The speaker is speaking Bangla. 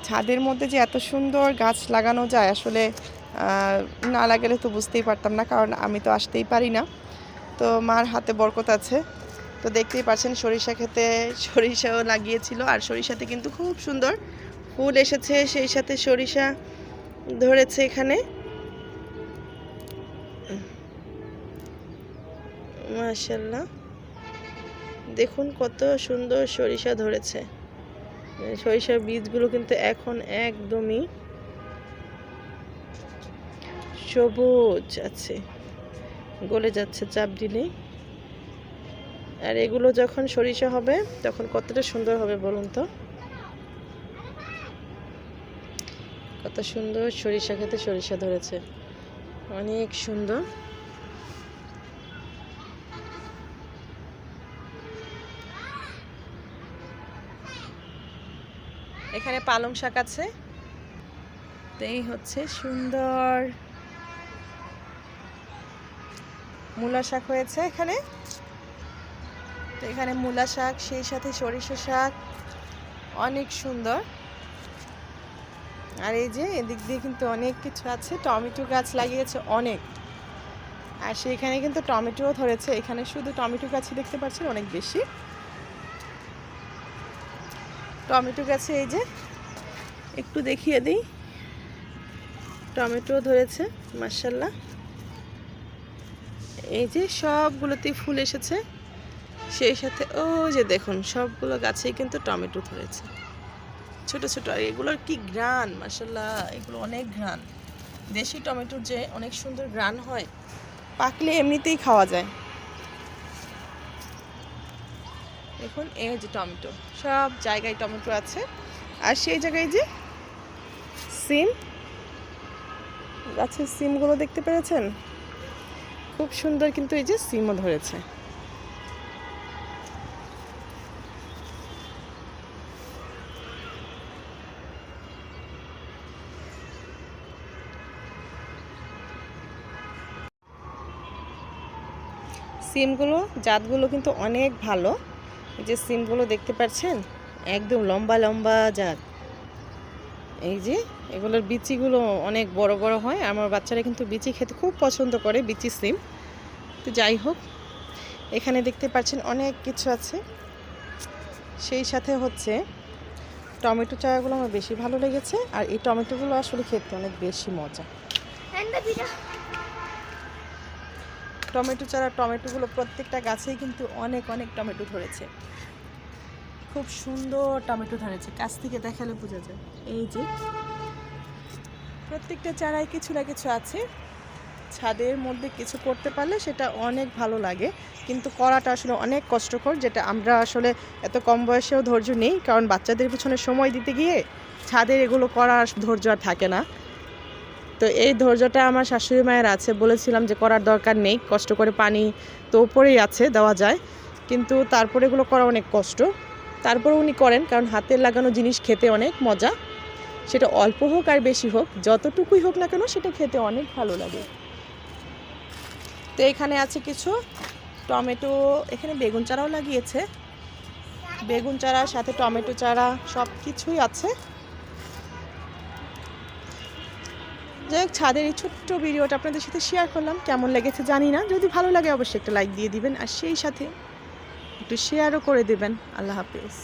ছাদের মধ্যে যে এত সুন্দর গাছ লাগানো যায় আসলে না লাগালে তো বুঝতেই পারতাম না, কারণ আমি তো আসতেই পারি না। তো মার হাতে বরকত আছে। তো দেখতেই পাচ্ছেন সরিষা ক্ষেতে সরিষাও লাগিয়েছিল, আর সরিষাতে কিন্তু খুব সুন্দর ফুল এসেছে, সেই সাথে সরিষা ধরেছে এখানে। মাশাআল্লাহ, দেখুন কত সুন্দর সরিষা ধরেছে। সরিষার বীজগুলো কিন্তু এখন একদমই সবুজ আছে, গলে যাচ্ছে চাপ দিলেই। আর এগুলো যখন সরিষা হবে তখন কতটা সুন্দর হবে বলুন তো। কত সুন্দর সরিষা খেতে সরিষা ধরেছে, অনেক সুন্দর। এখানে পালং শাক আছে, তো এই হচ্ছে সুন্দর মূলা শাক হয়েছে এখানে। তো এখানে মূলা শাক, সেই সাথে সরিষা শাক, অনেক সুন্দর। আর এই যে এদিক দিয়ে কিন্তু অনেক কিছু আছে, টমেটো গাছ লাগিয়েছে অনেক, আর সেইখানে কিন্তু টমেটোও ধরেছে। এখানে শুধু টমেটো গাছই দেখতে পাচ্ছেন অনেক বেশি টমেটো গাছে। এই যে একটু দেখিয়ে দিই, টমেটো ধরেছে মাশাআল্লাহ। এই যে সবগুলোতেই ফুল এসেছে, সেই সাথে ও যে দেখুন সবগুলো গাছেই কিন্তু টমেটো ধরেছে ছোট ছোট। আর এগুলোর কি ঘ্রাণ মাশাআল্লাহ, এগুলো অনেক ঘ্রাণ। দেশি টমেটোর যে অনেক সুন্দর ঘ্রাণ হয়, পাকলে এমনিতেই খাওয়া যায়। দেখুন এই যে টমেটো, সব জায়গায় টমেটো আছে। আর সেই জায়গায় যে সিম গাছের সিমগুলো দেখতে পেরেছেন, খুব সুন্দর কিন্তু এই যে সিমও ধরেছে। সিমগুলো জাতগুলো কিন্তু অনেক ভালো। এই যে সিমগুলো দেখতে পাচ্ছেন একদম লম্বা লম্বা জাত। এই যে এগুলোর বিচিগুলো অনেক বড় বড় হয়, আমার বাচ্চারা কিন্তু বিচি খেতে খুব পছন্দ করে, বিচি সিম। তো যাই হোক, এখানে দেখতে পাচ্ছেন অনেক কিছু আছে। সেই সাথে হচ্ছে টমেটো চারাগুলো আমার বেশি ভালো লেগেছে, আর এই টমেটোগুলো আসলে খেতে অনেক বেশি মজা। টমেটো চারা, টমেটোগুলো প্রত্যেকটা গাছেই কিন্তু অনেক অনেক টমেটো ধরেছে, খুব সুন্দর টমেটো ধরেছে, কাছ থেকে দেখালে বোঝা যায়। এই যে প্রত্যেকটা চারায় কিছু না কিছু আছে। ছাদের মধ্যে কিছু করতে পারলে সেটা অনেক ভালো লাগে, কিন্তু করাটা আসলে অনেক কষ্টকর, যেটা আমরা আসলে এত কম বয়সেও ধৈর্য নেই, কারণ বাচ্চাদের পিছনে সময় দিতে গিয়ে ছাদের এগুলো করার ধৈর্য আর থাকে না। তো এই ধৈর্যটা আমার শাশুড়ি মায়ের আছে, বলেছিলাম যে করার দরকার নেই, কষ্ট করে পানি তো উপরেই আছে দেওয়া যায়, কিন্তু তারপরে এগুলো করা অনেক কষ্ট। তারপরে উনি করেন, কারণ হাতের লাগানো জিনিস খেতে অনেক মজা, সেটা অল্প হোক আর বেশি হোক, যতটুকুই হোক না কেন সেটা খেতে অনেক ভালো লাগে। তো এখানে আছে কিছু টমেটো, এখানে বেগুন চারাও লাগিয়েছে, বেগুন চারার সাথে টমেটো চারা সব কিছুই আছে। যাই হোক, ছাদের এই ছোট্ট ভিডিওটা আপনাদের সাথে শেয়ার করলাম, কেমন লেগেছে জানি না। যদি ভালো লাগে অবশ্যই একটা লাইক দিয়ে দিবেন, আর সেই সাথে একটু শেয়ারও করে দেবেন। আল্লাহ হাফেজ।